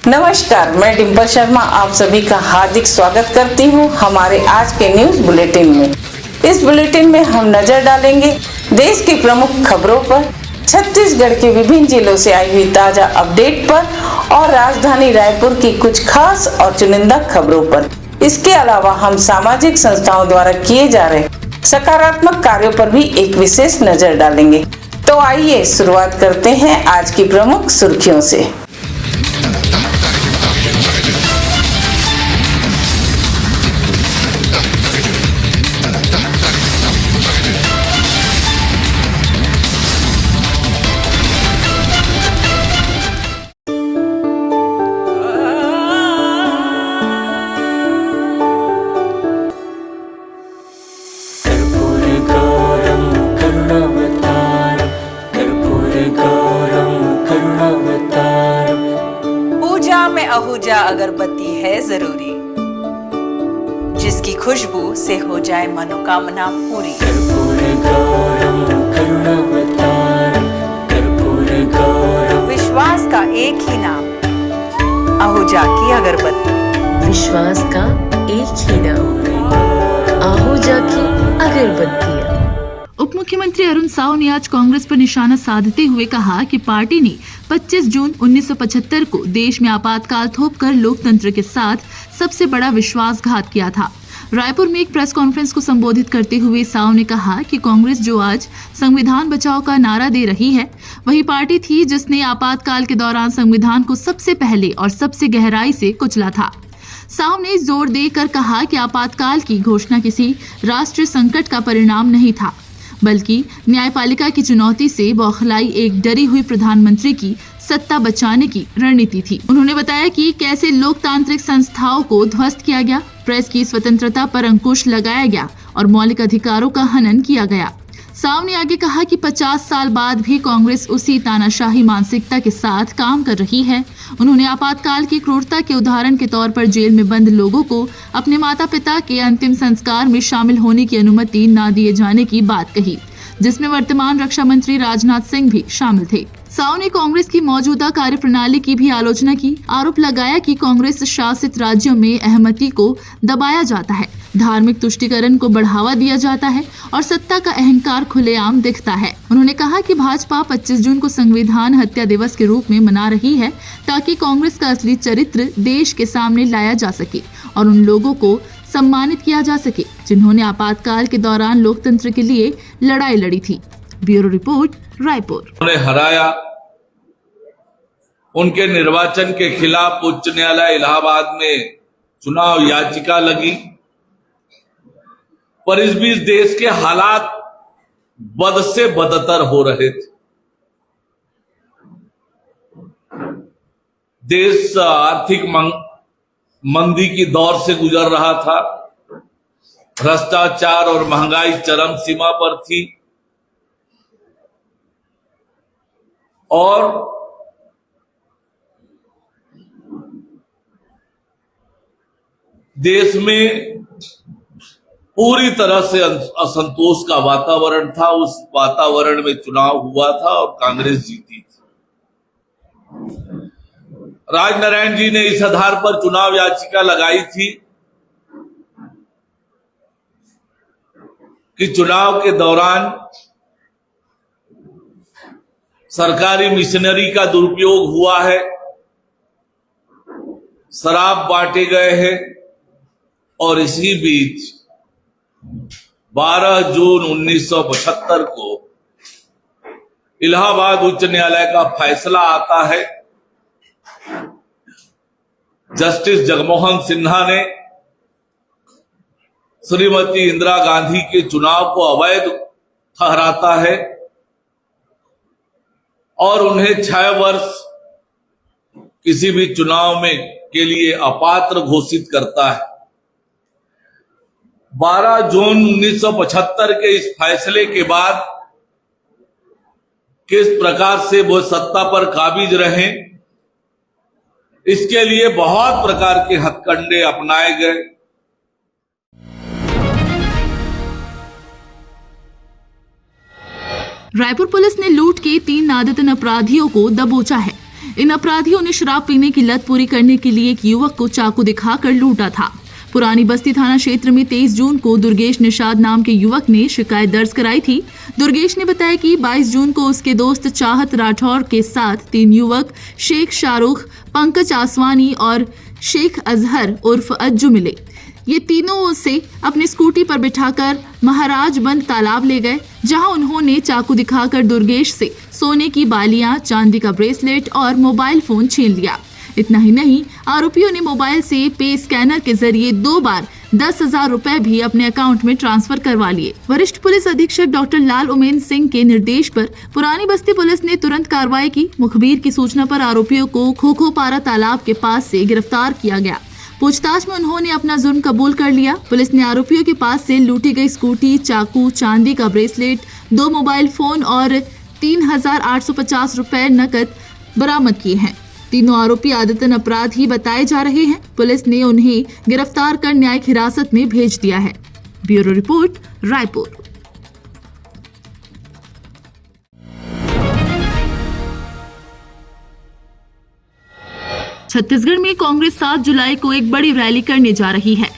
नमस्कार, मैं डिम्पल शर्मा आप सभी का हार्दिक स्वागत करती हूं हमारे आज के न्यूज बुलेटिन में। इस बुलेटिन में हम नजर डालेंगे देश की प्रमुख खबरों पर, छत्तीसगढ़ के विभिन्न जिलों से आई हुई ताजा अपडेट पर और राजधानी रायपुर की कुछ खास और चुनिंदा खबरों पर। इसके अलावा हम सामाजिक संस्थाओं द्वारा किए जा रहे सकारात्मक कार्यों पर भी एक विशेष नजर डालेंगे। तो आइए शुरुआत करते हैं आज की प्रमुख सुर्खियों से। आहूजा अगरबत्ती है जरूरी, जिसकी खुशबू से हो जाए मनोकामना पूरी। विश्वास का एक ही नाम, आहूजा की अगरबत्ती। विश्वास का एक ही नाम, आहूजा की अगरबत्तियां। उप मुख्यमंत्री अरुण साव ने आज कांग्रेस पर निशाना साधते हुए कहा कि पार्टी ने 25 जून 1975 को देश में आपातकाल थोपकर लोकतंत्र के साथ सबसे बड़ा विश्वासघात किया था। रायपुर में एक प्रेस कॉन्फ्रेंस को संबोधित करते हुए साव ने कहा कि कांग्रेस जो आज संविधान बचाओ का नारा दे रही है, वही पार्टी थी जिसने आपातकाल के दौरान संविधान को सबसे पहले और सबसे गहराई से कुचला था। साव ने जोर देकर कहा कि आपातकाल की घोषणा किसी राष्ट्रीय संकट का परिणाम नहीं था, बल्कि न्यायपालिका की चुनौती से बौखलाई एक डरी हुई प्रधानमंत्री की सत्ता बचाने की रणनीति थी। उन्होंने बताया कि कैसे लोकतांत्रिक संस्थाओं को ध्वस्त किया गया, प्रेस की स्वतंत्रता पर अंकुश लगाया गया और मौलिक अधिकारों का हनन किया गया। साव ने आगे कहा कि 50 साल बाद भी कांग्रेस उसी तानाशाही मानसिकता के साथ काम कर रही है। उन्होंने आपातकाल की क्रूरता के उदाहरण के तौर पर जेल में बंद लोगों को अपने माता पिता के अंतिम संस्कार में शामिल होने की अनुमति न दिए जाने की बात कही, जिसमें वर्तमान रक्षा मंत्री राजनाथ सिंह भी शामिल थे। साव ने कांग्रेस की मौजूदा कार्यप्रणाली की भी आलोचना की। आरोप लगाया कि कांग्रेस शासित राज्यों में अहमति को दबाया जाता है, धार्मिक तुष्टीकरण को बढ़ावा दिया जाता है और सत्ता का अहंकार खुलेआम दिखता है। उन्होंने कहा कि भाजपा 25 जून को संविधान हत्या दिवस के रूप में मना रही है ताकि कांग्रेस का असली चरित्र देश के सामने लाया जा सके और उन लोगों को सम्मानित किया जा सके जिन्होंने आपातकाल के दौरान लोकतंत्र के लिए लड़ाई लड़ी थी। Bureau report, Raipur. उन्हें हराया, उनके निर्वाचन के खिलाफ उच्च न्यायालय इलाहाबाद में चुनाव याचिका लगी, पर इस बीच देश के हालात बद से बदतर हो रहे थे। देश आर्थिक मंदी की दौर से गुजर रहा था, भ्रष्टाचार और महंगाई चरम सीमा पर थी और देश में पूरी तरह से असंतोष का वातावरण था। उस वातावरण में चुनाव हुआ था और कांग्रेस जीती थी। राजनारायण जी ने इस आधार पर चुनाव याचिका लगाई थी कि चुनाव के दौरान सरकारी मिशनरी का दुरुपयोग हुआ है, शराब बांटे गए हैं और इसी बीच 12 जून 1975 को इलाहाबाद उच्च न्यायालय का फैसला आता है। जस्टिस जगमोहन सिन्हा ने श्रीमती इंदिरा गांधी के चुनाव को अवैध ठहराता है और उन्हें 6 वर्ष किसी भी चुनाव में के लिए अपात्र घोषित करता है। 12 जून 1975 के इस फैसले के बाद किस प्रकार से वो सत्ता पर काबिज रहे, इसके लिए बहुत प्रकार के हथकंडे अपनाए गए। रायपुर पुलिस ने लूट के 3 आदतन अपराधियों को दबोचा है। इन अपराधियों ने शराब पीने की लत पूरी करने के लिए एक युवक को चाकू दिखाकर लूटा था। पुरानी बस्ती थाना क्षेत्र में 23 जून को दुर्गेश निषाद नाम के युवक ने शिकायत दर्ज कराई थी। दुर्गेश ने बताया कि 22 जून को उसके दोस्त चाहत राठौर के साथ 3 युवक शेख शाहरुख, पंकज आसवानी और शेख अजहर उर्फ अज्जू मिले। ये तीनों उसे अपनी स्कूटी पर बिठाकर महाराजबंद तालाब ले गए, जहां उन्होंने चाकू दिखाकर दुर्गेश से सोने की बालियां, चांदी का ब्रेसलेट और मोबाइल फोन छीन लिया। इतना ही नहीं, आरोपियों ने मोबाइल से पे स्कैनर के जरिए 2 बार 10,000 रुपए भी अपने अकाउंट में ट्रांसफर करवा लिए। वरिष्ठ पुलिस अधीक्षक डॉक्टर लाल उमेन सिंह के निर्देश पर पुरानी बस्ती पुलिस ने तुरंत कार्रवाई की। मुखबिर की सूचना पर आरोपियों को खोखोपारा तालाब के पास से गिरफ्तार किया गया। पूछताछ में उन्होंने अपना जुर्म कबूल कर लिया। पुलिस ने आरोपियों के पास से लूटी गई स्कूटी, चाकू, चांदी का ब्रेसलेट, 2 मोबाइल फोन और 3,850 रुपए नकद बरामद किए हैं। तीनों आरोपी आदतन अपराधी बताए जा रहे हैं। पुलिस ने उन्हें गिरफ्तार कर न्यायिक हिरासत में भेज दिया है। Bureau report, Raipur. छत्तीसगढ़ में कांग्रेस 7 जुलाई को एक बड़ी रैली करने जा रही है।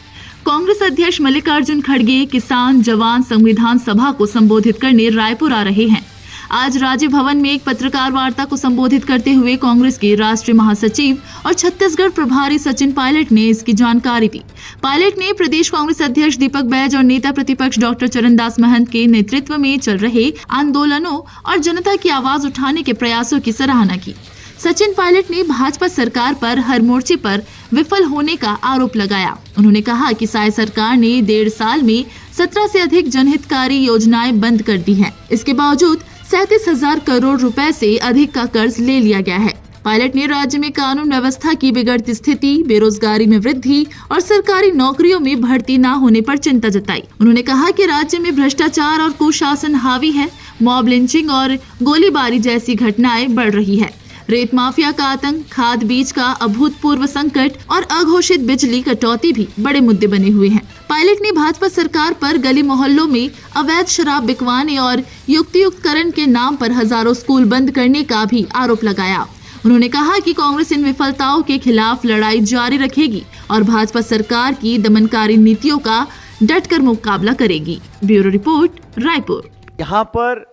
कांग्रेस अध्यक्ष मल्लिकार्जुन खड़गे किसान जवान संविधान सभा को संबोधित करने रायपुर आ रहे हैं। आज राज्य भवन में एक पत्रकार वार्ता को संबोधित करते हुए कांग्रेस के राष्ट्रीय महासचिव और छत्तीसगढ़ प्रभारी सचिन पायलट ने इसकी जानकारी दी। पायलट ने प्रदेश कांग्रेस अध्यक्ष दीपक बैज और नेता प्रतिपक्ष डॉक्टर चरणदास महंत के नेतृत्व में चल रहे आंदोलनों और जनता की आवाज उठाने के प्रयासों की सराहना की। सचिन पायलट ने भाजपा सरकार पर हर मोर्चे पर विफल होने का आरोप लगाया। उन्होंने कहा कि साय सरकार ने 1.5 साल में 17 से अधिक जनहितकारी योजनाएं बंद कर दी है। इसके बावजूद 37,000 करोड़ रुपए से अधिक का कर्ज ले लिया गया है। पायलट ने राज्य में कानून व्यवस्था की बिगड़ती स्थिति, बेरोजगारी में वृद्धि और सरकारी नौकरियों में भर्ती न होने पर चिंता जताई। उन्होंने कहा कि राज्य में भ्रष्टाचार और कुशासन हावी है। मॉब लिंचिंग और गोलीबारी जैसी घटनाएं बढ़ रही है। रेत माफिया का आतंक, खाद बीज का अभूतपूर्व संकट और अघोषित बिजली कटौती भी बड़े मुद्दे बने हुए हैं। पायलट ने भाजपा सरकार पर गली मोहल्लों में अवैध शराब बिकवाने और युक्तियुक्तकरण के नाम पर हजारों स्कूल बंद करने का भी आरोप लगाया। उन्होंने कहा कि कांग्रेस इन विफलताओं के खिलाफ लड़ाई जारी रखेगी और भाजपा सरकार की दमनकारी नीतियों का डटकर मुकाबला करेगी। Bureau report, Raipur. यहाँ पर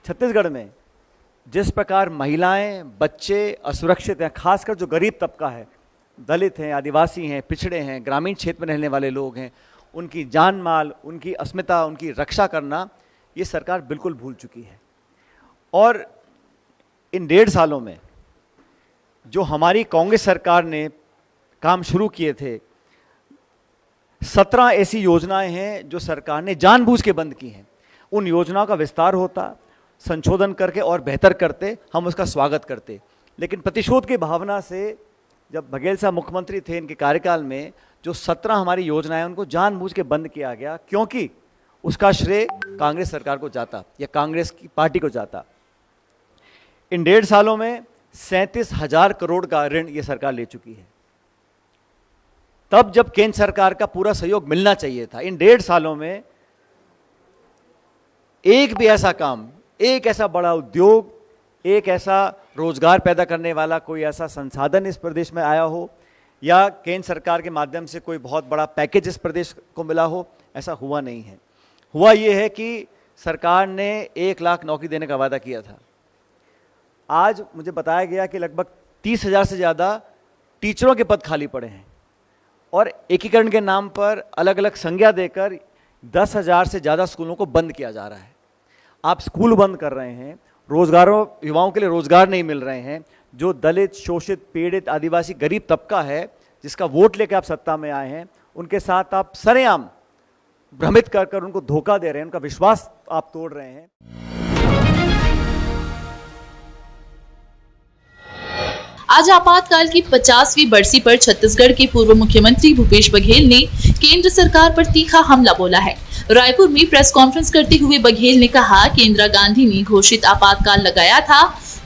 छत्तीसगढ़ में जिस प्रकार महिलाएं, बच्चे असुरक्षित हैं, खासकर जो गरीब तबका है, दलित हैं, आदिवासी हैं, पिछड़े हैं, ग्रामीण क्षेत्र में रहने वाले लोग हैं, उनकी जान माल, उनकी अस्मिता, उनकी रक्षा करना ये सरकार बिल्कुल भूल चुकी है। और इन 1.5 सालों में जो हमारी कांग्रेस सरकार ने काम शुरू किए थे, 17 ऐसी योजनाएं हैं जो सरकार ने जानबूझ के बंद की हैं। उन योजनाओं का विस्तार होता, संशोधन करके और बेहतर करते, हम उसका स्वागत करते। लेकिन प्रतिशोध की भावना से जब बघेल साहब मुख्यमंत्री थे, इनके कार्यकाल में जो 17 हमारी योजनाएं उनको जानबूझ के बंद किया गया, क्योंकि उसका श्रेय कांग्रेस सरकार को जाता या कांग्रेस की पार्टी को जाता। इन 1.5 सालों में 37,000 करोड़ का ऋण ये सरकार ले चुकी है। तब जब केंद्र सरकार का पूरा सहयोग मिलना चाहिए था, इन 1.5 सालों में एक भी ऐसा काम, एक ऐसा बड़ा उद्योग, एक ऐसा रोजगार पैदा करने वाला कोई ऐसा संसाधन इस प्रदेश में आया हो या केंद्र सरकार के माध्यम से कोई बहुत बड़ा पैकेज इस प्रदेश को मिला हो, ऐसा हुआ नहीं है। हुआ ये है कि सरकार ने 1 लाख नौकरी देने का वादा किया था। आज मुझे बताया गया कि लगभग 30,000 से ज़्यादा टीचरों के पद खाली पड़े हैं और एकीकरण के नाम पर अलग अलग संज्ञा देकर 10,000 से ज़्यादा स्कूलों को बंद किया जा रहा है। आप स्कूल बंद कर रहे हैं, रोजगारों, युवाओं के लिए रोजगार नहीं मिल रहे हैं। जो दलित, शोषित, पीड़ित, आदिवासी, गरीब तबका है जिसका वोट लेकर आप सत्ता में आए हैं, उनके साथ आप सरेआम भ्रमित कर उनको धोखा दे रहे हैं, उनका विश्वास आप तोड़ रहे हैं। आज आपातकाल की 50वीं बरसी पर छत्तीसगढ़ के पूर्व मुख्यमंत्री भूपेश बघेल ने केंद्र सरकार पर तीखा हमला बोला है। रायपुर में प्रेस कॉन्फ्रेंस करते हुए बघेल ने कहा कि इंदिरा गांधी ने घोषित आपातकाल लगाया था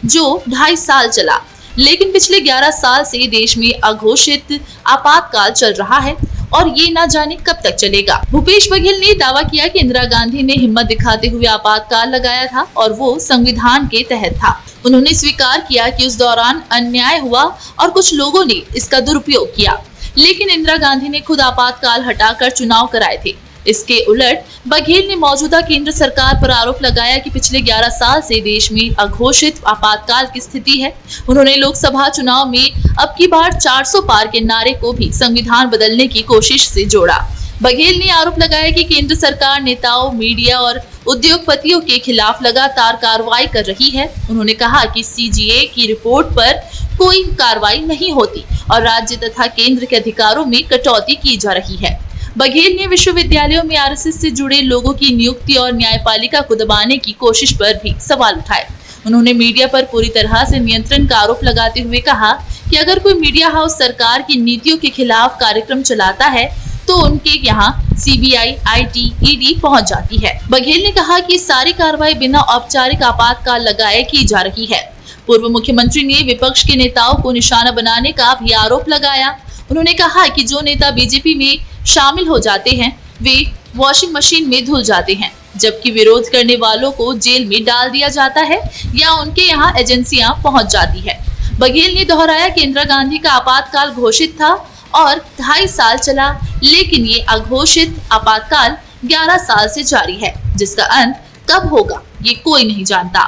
जो 2.5 साल चला, लेकिन पिछले 11 साल से देश में अघोषित आपातकाल चल रहा है। और ये ना जाने कब तक चलेगा। भूपेश बघेल ने दावा किया कि इंदिरा गांधी ने हिम्मत दिखाते हुए आपातकाल लगाया था और वो संविधान के तहत था। उन्होंने स्वीकार किया कि उस दौरान अन्याय हुआ और कुछ लोगों ने इसका दुरुपयोग किया, लेकिन इंदिरा गांधी ने खुद आपातकाल हटाकर चुनाव कराए थे। इसके उलट बघेल ने मौजूदा केंद्र सरकार पर आरोप लगाया कि पिछले 11 साल से देश में अघोषित आपातकाल की स्थिति है। उन्होंने लोकसभा चुनाव में अब की बार 400 पार के नारे को भी संविधान बदलने की कोशिश से जोड़ा। बघेल ने आरोप लगाया कि केंद्र सरकार नेताओं, मीडिया और उद्योगपतियों के खिलाफ लगातार कार्रवाई कर रही है। उन्होंने कहा कि सीजीए की रिपोर्ट पर कोई कार्रवाई नहीं होती और राज्य तथा केंद्र के अधिकारों में कटौती की जा रही है। बघेल ने विश्वविद्यालयों में आरएसएस से जुड़े लोगों की नियुक्ति और न्यायपालिका को दबाने की कोशिश पर भी सवाल उठाए। उन्होंने मीडिया पर पूरी तरह से नियंत्रण का आरोप लगाते हुए कहा कि अगर कोई मीडिया हाउस सरकार की नीतियों के खिलाफ कार्यक्रम चलाता है तो उनके यहाँ सीबीआई, आईटी, ईडी पहुंच जाती है। बघेल ने कहा कि सारी कार्रवाई बिना औपचारिक आपातकाल लगाए की जा रही है। पूर्व मुख्यमंत्री ने विपक्ष के नेताओं को निशाना बनाने का भी आरोप लगाया। उन्होंने कहा कि जो नेता बीजेपी में शामिल हो जाते हैं वे वॉशिंग मशीन में धुल जाते हैं, जबकि विरोध करने वालों को जेल में डाल दिया जाता है या उनके यहाँ एजेंसियां पहुंच जाती है। बघेल ने दोहराया कि इंदिरा गांधी का आपातकाल घोषित था और 2.5 साल चला, लेकिन ये अघोषित आपातकाल 11 साल से जारी है, जिसका अंत कब होगा ये कोई नहीं जानता।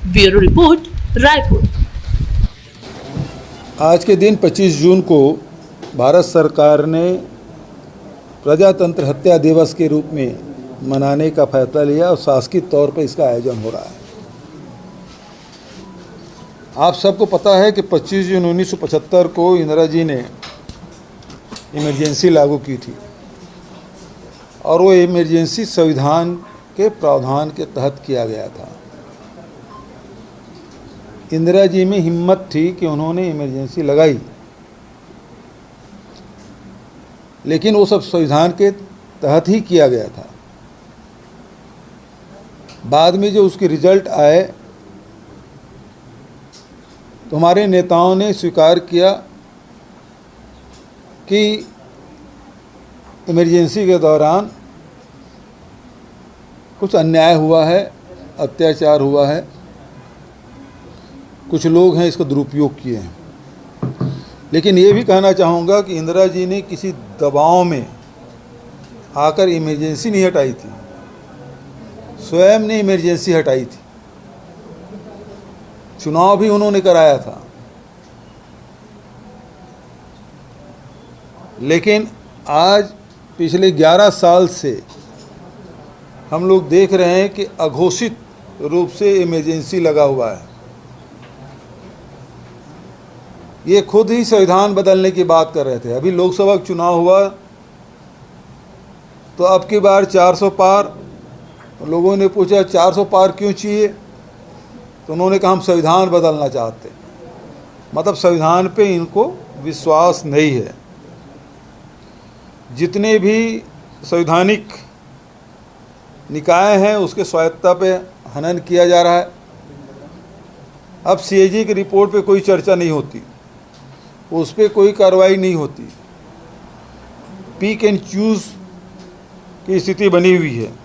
Bureau report, Raipur. आज के दिन 25 जून को भारत सरकार ने प्रजातंत्र हत्या दिवस के रूप में मनाने का फैसला लिया और शासकीय तौर पर इसका आयोजन हो रहा है। आप सबको पता है कि 25 जून 1975 को इंदिरा जी ने इमरजेंसी लागू की थी और वो इमरजेंसी संविधान के प्रावधान के तहत किया गया था। इंदिरा जी में हिम्मत थी कि उन्होंने इमरजेंसी लगाई, लेकिन वो सब संविधान के तहत ही किया गया था। बाद में जो उसके रिजल्ट आए तो हमारे नेताओं ने स्वीकार किया कि इमरजेंसी के दौरान कुछ अन्याय हुआ है, अत्याचार हुआ है, कुछ लोग हैं इसका दुरुपयोग किए हैं। लेकिन ये भी कहना चाहूँगा कि इंदिरा जी ने किसी दबाव में आकर इमरजेंसी नहीं हटाई थी, स्वयं ने इमरजेंसी हटाई थी। चुनाव भी उन्होंने कराया था, लेकिन आज पिछले 11 साल से हम लोग देख रहे हैं कि अघोषित रूप से इमरजेंसी लगा हुआ है। ये खुद ही संविधान बदलने की बात कर रहे थे। अभी लोकसभा चुनाव हुआ तो अब की बार 400 पार, लोगों ने पूछा 400 पार क्यों चाहिए, तो उन्होंने कहा हम संविधान बदलना चाहते हैं। मतलब संविधान पे इनको विश्वास नहीं है। जितने भी संवैधानिक निकाय हैं उसके स्वायत्ता पे हनन किया जा रहा है। अब सीएजी की रिपोर्ट पे कोई चर्चा नहीं होती, उस पर कोई कार्रवाई नहीं होती। पिक एंड चूज की स्थिति बनी हुई है।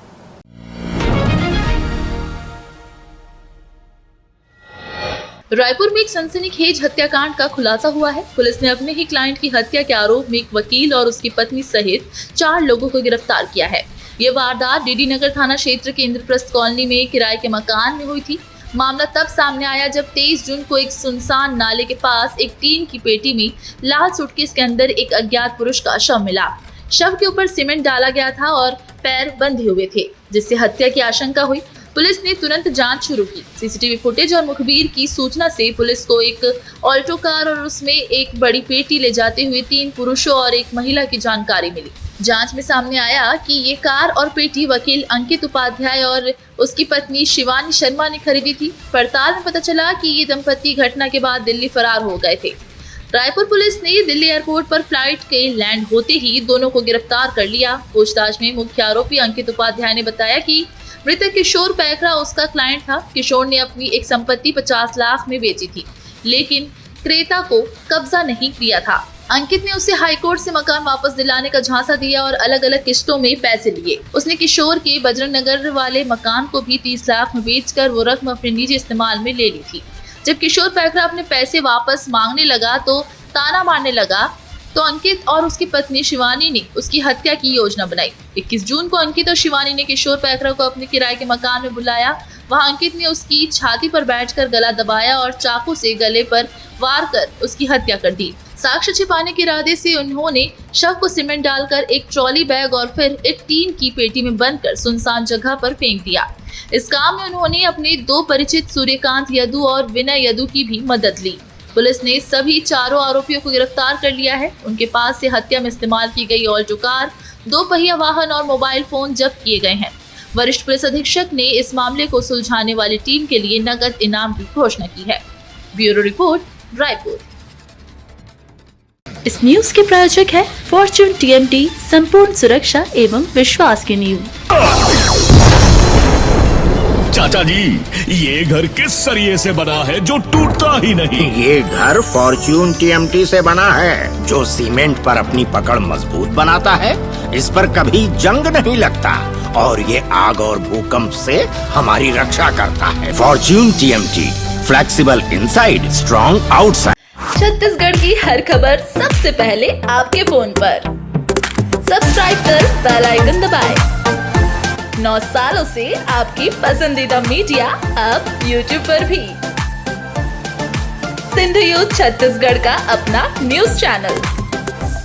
रायपुर में एक सनसनीखेज हत्याकांड का खुलासा हुआ है। पुलिस ने अपने ही क्लाइंट की हत्या के आरोप में एक वकील और उसकी पत्नी सहित 4 लोगों को गिरफ्तार किया है। ये वारदात डीडी नगर थाना क्षेत्र के इंद्रप्रस्थ कॉलोनी में किराए के मकान में हुई थी। मामला तब सामने आया जब 23 जून को एक सुनसान नाले के पास एक टीन की पेटी में लाल सूटकेस के अंदर एक अज्ञात पुरुष का शव मिला। शव के ऊपर सीमेंट डाला गया था और पैर बंधे हुए थे, जिससे हत्या की आशंका हुई। पुलिस ने तुरंत जांच शुरू की। सीसीटीवी फुटेज और मुखबिर की सूचना से पुलिस को एक ऑल्टो कार और उसमें एक बड़ी पेटी ले जाते हुए 3 पुरुषों और एक महिला की जानकारी मिली। जांच में सामने आया कि ये कार और पेटी वकील अंकित उपाध्याय और उसकी पत्नी शिवानी शर्मा ने खरीदी थी। पड़ताल में पता चला कि ये दंपति घटना के बाद दिल्ली फरार हो गए थे। रायपुर पुलिस ने दिल्ली एयरपोर्ट पर फ्लाइट के लैंड होते ही दोनों को गिरफ्तार कर लिया। पूछताछ में मुख्य आरोपी अंकित उपाध्याय ने बताया कि मृतक किशोर पैकरा उसका क्लाइंट था। किशोर ने अपनी एक संपत्ति 50 लाख में बेची थी, लेकिन क्रेता को कब्जा नहीं किया था। अंकित ने उसे हाईकोर्ट से मकान वापस दिलाने का झांसा दिया और अलग अलग किस्तों में पैसे लिए। उसने किशोर के बजरंग नगर वाले मकान को भी 30 लाख में बेचकर वो रकम अपने निजी इस्तेमाल में ले ली थी। जब किशोर पैकरा अपने पैसे वापस मांगने लगा तो ताना मारने लगा तो अंकित और उसकी पत्नी शिवानी ने उसकी हत्या की योजना बनाई। 21 जून को अंकित और शिवानी ने किशोर पैकरा को अपने किराए के मकान में बुलाया। वहां अंकित ने उसकी छाती पर बैठकर गला दबाया और चाकू से गले पर वार कर उसकी हत्या कर दी। साक्ष्य छिपाने के इरादे से उन्होंने शव को सीमेंट डालकर एक ट्रॉली बैग और फिर एक टीन की पेटी में बंदकर सुनसान जगह पर फेंक दिया। इस काम में उन्होंने अपने 2 परिचित सूर्यकांत यदु और विनय यदु की भी मदद ली। पुलिस ने सभी चारों आरोपियों को गिरफ्तार कर लिया है। उनके पास से हत्या में इस्तेमाल की गई ऑल्टो कार, 2 पहिया वाहन और मोबाइल फोन जब्त किए गए हैं। वरिष्ठ पुलिस अधीक्षक ने इस मामले को सुलझाने वाली टीम के लिए नगद इनाम की घोषणा की है। Bureau report, Raipur. इस न्यूज के प्रायोजक है फॉर्च्यून TMT, संपूर्ण सुरक्षा एवं विश्वास की नींव। चाचा जी, ये घर किस सरिये से बना है जो टूटता ही नहीं? ये घर फॉर्च्यून TMT से बना है, जो सीमेंट पर अपनी पकड़ मजबूत बनाता है। इस पर कभी जंग नहीं लगता और ये आग और भूकंप से हमारी रक्षा करता है। Fortune TMT, flexible inside, strong outside. Chhattisgarh की हर खबर सबसे पहले आपके फोन पर। सब्सक्राइब कर बेल आइकन दबाएं। 9 सालों से आपकी पसंदीदा मीडिया अब YouTube पर भी। सिंधु यूथ छत्तीसगढ़ का अपना न्यूज चैनल